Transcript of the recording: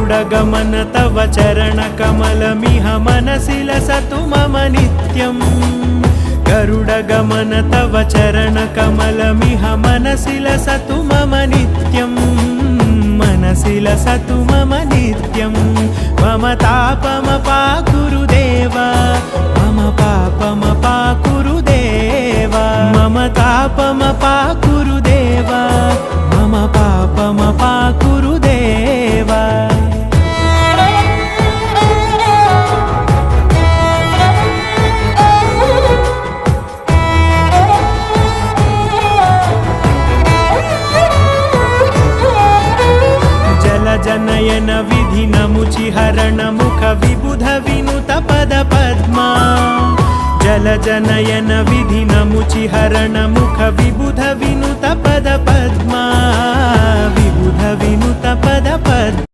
गरुडगमन तव चरणकमलमिह मनसि लसतु मम नित्यम् गरुडगमन तव चरणकमलमिह मनसि लसतु मम नित्यम् मनसि लसतु मम नित्यम् मम तापमपाकुरु देव मम पापमपाकुरु देव मम तापमपाकुरु देव मम पापमपाकुरु देव जनयन विधिनमुचिहरण मुख विबुध विनुत पद पद्मा जल जनयन विधिनमुचिहरण मुख विबुध विनुत पद पद्मा विबुध विनुत पद पद्मा।